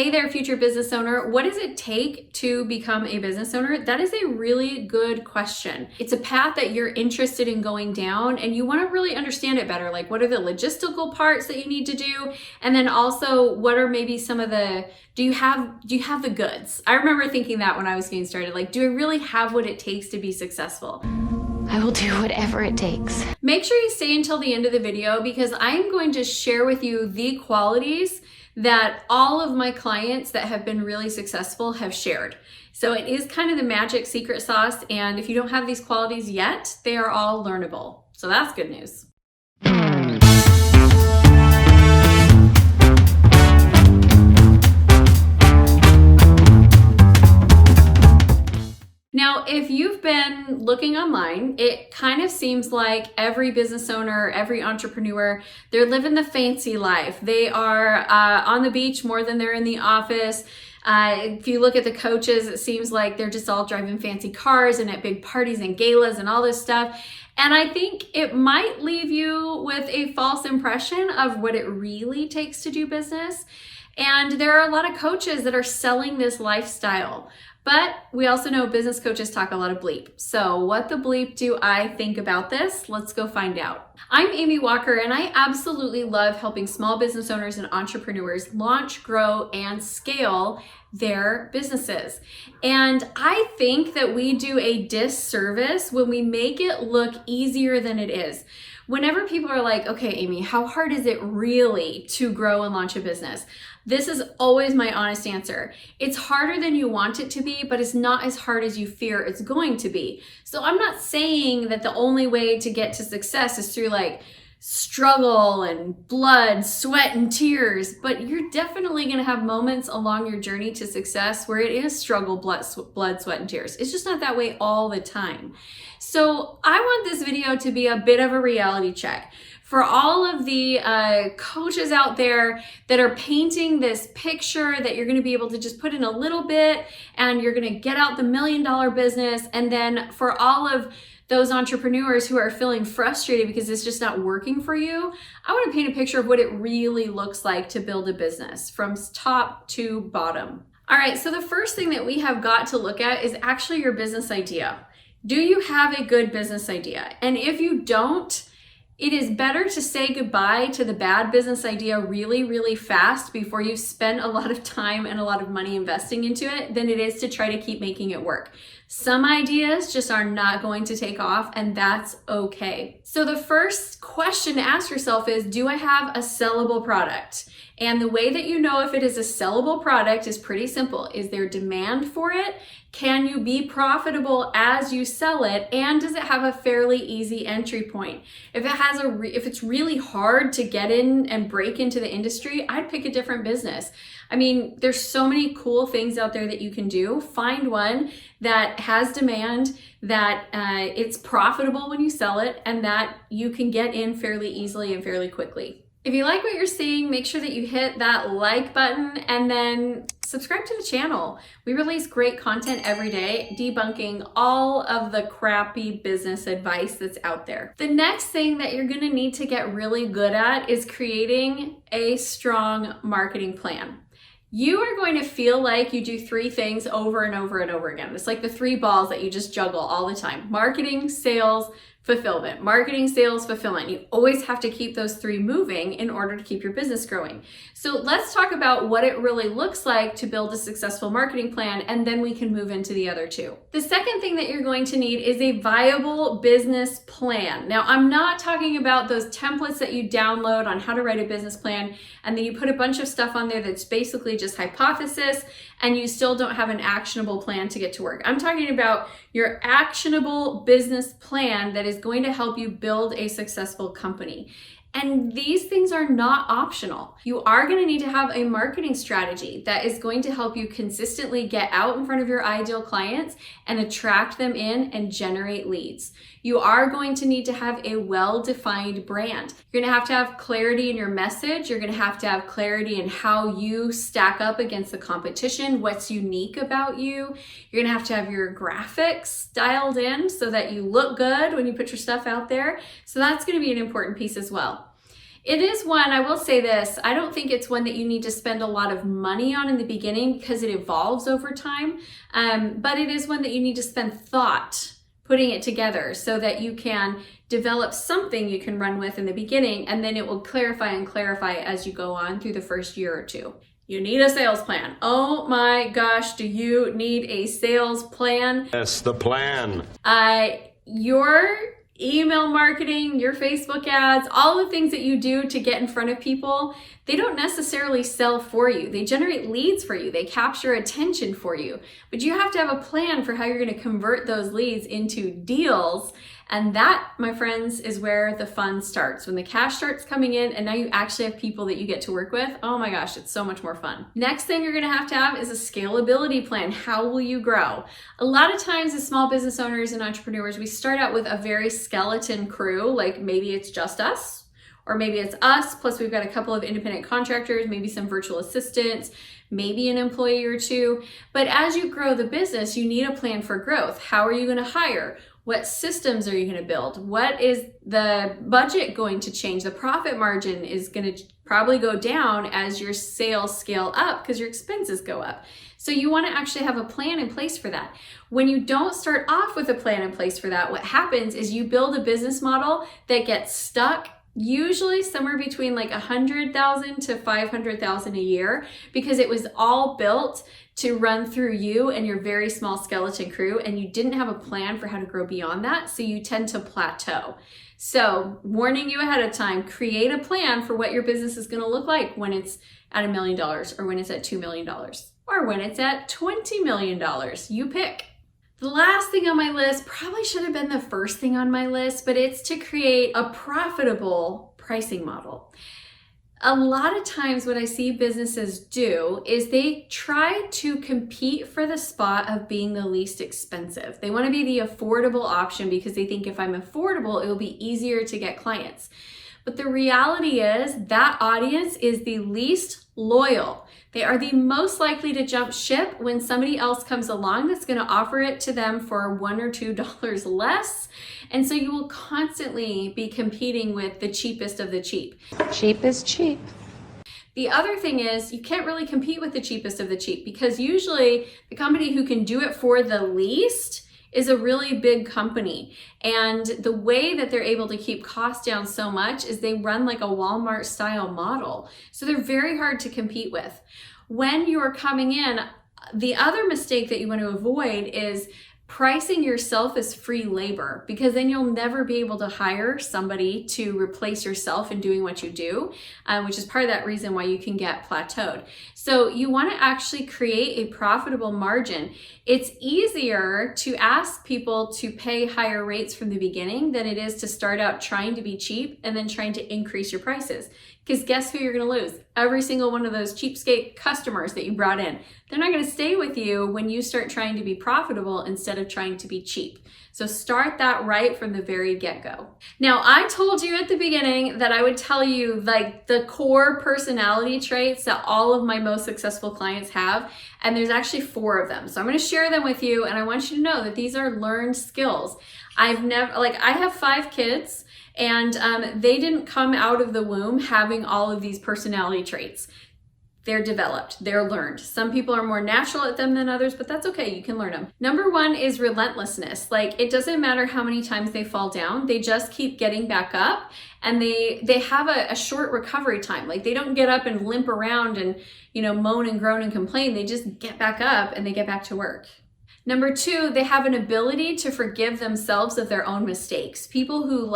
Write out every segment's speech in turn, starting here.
Hey there, future business owner. What does it take to become a business owner? That is a really good question. It's a path that you're interested in going down and you want to really understand it better. Like, what are the logistical parts that you need to do? And then also, what are maybe some of the, do you have the goods? I remember thinking that when I was getting started, like, do I really have what it takes to be successful? I will do whatever it takes. Make sure you stay until the end of the video because I'm going to share with you the qualities that all of my clients that have been really successful have shared. So it is kind of the magic secret sauce, and if you don't have these qualities yet, they are all learnable. So that's good news. Now, if you've been looking online, it kind of seems like every business owner, every entrepreneur, they're living the fancy life. They are on the beach more than they're in the office. If you look at the coaches, it seems like they're just all driving fancy cars and at big parties and galas and all this stuff. And I think it might leave you with a false impression of what it really takes to do business. And there are a lot of coaches that are selling this lifestyle. But we also know business coaches talk a lot of bleep. So what the bleep do I think about this? Let's go find out. I'm Amy Walker, and I absolutely love helping small business owners and entrepreneurs launch, grow, and scale their businesses. And I think that we do a disservice when we make it look easier than it is. Whenever people are like, okay, Amy, how hard is it really to grow and launch a business? This is always my honest answer. It's harder than you want it to be, but it's not as hard as you fear it's going to be. So I'm not saying that the only way to get to success is through like struggle and blood, sweat, and tears, but you're definitely going to have moments along your journey to success where it is struggle, blood, sweat, and tears. It's just not that way all the time. So I want this video to be a bit of a reality check for all of the coaches out there that are painting this picture that you're going to be able to just put in a little bit and you're going to get out the $1 million business. And then for all of those entrepreneurs who are feeling frustrated because it's just not working for you, I want to paint a picture of what it really looks like to build a business from top to bottom. All right, so the first thing that we have got to look at is actually your business idea. Do you have a good business idea? And if you don't, it is better to say goodbye to the bad business idea really, really fast before you spend a lot of time and a lot of money investing into it than it is to try to keep making it work. Some ideas just are not going to take off, and that's okay. So the first question to ask yourself is, do I have a sellable product? And the way that you know if it is a sellable product is pretty simple. Is there demand for it? Can you be profitable as you sell it? And does it have a fairly easy entry point? If it's really hard to get in and break into the industry, I'd pick a different business. I mean, there's so many cool things out there that you can do. Find one that has demand, that it's profitable when you sell it, and that you can get in fairly easily and fairly quickly. If you like what you're seeing, make sure that you hit that like button and then subscribe to the channel. We release great content every day, debunking all of the crappy business advice that's out there. The next thing that you're gonna need to get really good at is creating a strong marketing plan. You are going to feel like you do three things over and over and over again. It's like the three balls that you just juggle all the time: marketing, sales, fulfillment. Marketing, sales, fulfillment. You always have to keep those three moving in order to keep your business growing. So let's talk about what it really looks like to build a successful marketing plan, and then we can move into the other two. The second thing that you're going to need is a viable business plan. Now, I'm not talking about those templates that you download on how to write a business plan, and then you put a bunch of stuff on there that's basically just hypothesis, and you still don't have an actionable plan to get to work. I'm talking about your actionable business plan that is going to help you build a successful company. And these things are not optional. You are going to need to have a marketing strategy that is going to help you consistently get out in front of your ideal clients and attract them in and generate leads. You are going to need to have a well-defined brand. You're going to have clarity in your message. You're going to have clarity in how you stack up against the competition, what's unique about you. You're going to have your graphics dialed in so that you look good when you put your stuff out there. So that's going to be an important piece as well. It is one, I will say this, I don't think it's one that you need to spend a lot of money on in the beginning because it evolves over time, but it is one that you need to spend thought putting it together so that you can develop something you can run with in the beginning, and then it will clarify and clarify as you go on through the first year or two. You need a sales plan. Oh my gosh, do you need a sales plan? Yes, the plan. Your email marketing, your Facebook ads, all the things that you do to get in front of people, they don't necessarily sell for you. They generate leads for you. They capture attention for you. But you have to have a plan for how you're going to convert those leads into deals. And that, my friends, is where the fun starts. When the cash starts coming in and now you actually have people that you get to work with, oh my gosh, it's so much more fun. Next thing you're gonna have to have is a scalability plan. How will you grow? A lot of times as small business owners and entrepreneurs, we start out with a very skeleton crew, like maybe it's just us, or maybe it's us, plus we've got a couple of independent contractors, maybe some virtual assistants, maybe an employee or two. But as you grow the business, you need a plan for growth. How are you gonna hire? What systems are you going to build? What is the budget going to change? The profit margin is going to probably go down as your sales scale up because your expenses go up. So you want to actually have a plan in place for that. When you don't start off with a plan in place for that, what happens is you build a business model that gets stuck usually somewhere between like 100,000 to 500,000 a year because it was all built to run through you and your very small skeleton crew, and you didn't have a plan for how to grow beyond that, so you tend to plateau. So, warning you ahead of time, create a plan for what your business is going to look like when it's at $1 million, or when it's at $2 million, or when it's at $20 million. You pick. The last thing on my list probably should have been the first thing on my list, but it's to create a profitable pricing model. A lot of times what I see businesses do is they try to compete for the spot of being the least expensive. They want to be the affordable option because they think if I'm affordable, it will be easier to get clients. But the reality is that audience is the least loyal. They are the most likely to jump ship when somebody else comes along that's going to offer it to them for $1 or $2 less. And so you will constantly be competing with the cheapest of the cheap. Cheap is cheap. The other thing is you can't really compete with the cheapest of the cheap because usually the company who can do it for the least is a really big company. And the way that they're able to keep costs down so much is they run like a Walmart style model. So they're very hard to compete with. When you're coming in, the other mistake that you want to avoid is pricing yourself as free labor, because then you'll never be able to hire somebody to replace yourself in doing what you do, which is part of that reason why you can get plateaued. So you want to actually create a profitable margin. It's easier to ask people to pay higher rates from the beginning than it is to start out trying to be cheap and then trying to increase your prices. Because guess who you're going to lose? Every single one of those cheapskate customers that you brought in. They're not going to stay with you when you start trying to be profitable instead of trying to be cheap. So start that right from the very get-go. Now, I told you at the beginning that I would tell you like the core personality traits that all of my most successful clients have, and there's actually 4 of them. So I'm going to share them with you, and I want you to know that these are learned skills. I have 5 kids, and they didn't come out of the womb having all of these personality traits. They're developed, they're learned. Some people are more natural at them than others, but that's okay, you can learn them. Number 1 is relentlessness. Like, it doesn't matter how many times they fall down, they just keep getting back up, and they have a short recovery time. Like, they don't get up and limp around and, moan and groan and complain. They just get back up and they get back to work. Number 2, they have an ability to forgive themselves of their own mistakes. People who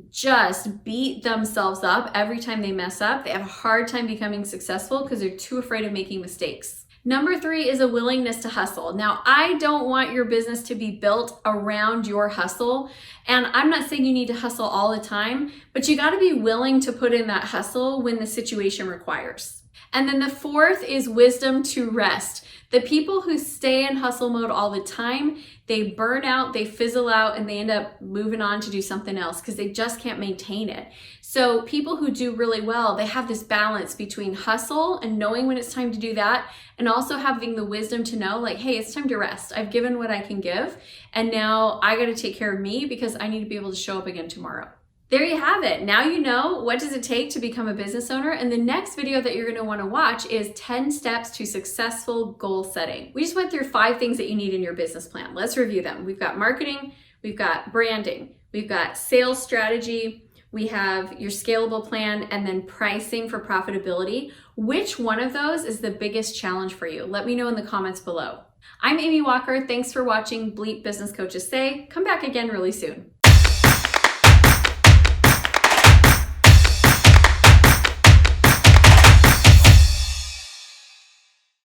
just beat themselves up every time they mess up, they have a hard time becoming successful because they're too afraid of making mistakes. Number 3 is a willingness to hustle. Now, I don't want your business to be built around your hustle. And I'm not saying you need to hustle all the time, but you got to be willing to put in that hustle when the situation requires. And then the 4th is wisdom to rest. The people who stay in hustle mode all the time, they burn out, they fizzle out, and they end up moving on to do something else because they just can't maintain it. So people who do really well, they have this balance between hustle and knowing when it's time to do that, and also having the wisdom to know, hey, it's time to rest. I've given what I can give, and now I got to take care of me because I need to be able to show up again tomorrow. There you have it. Now you know what does it take to become a business owner. And the next video that you're going to want to watch is 10 steps to successful goal setting. We just went through 5 things that you need in your business plan. Let's review them. We've got marketing, we've got branding, we've got sales strategy, we have your scalable plan, and then pricing for profitability. Which one of those is the biggest challenge for you? Let me know in the comments below. I'm Amy Walker. Thanks for watching Bleep Business Coaches Say. Come back again really soon.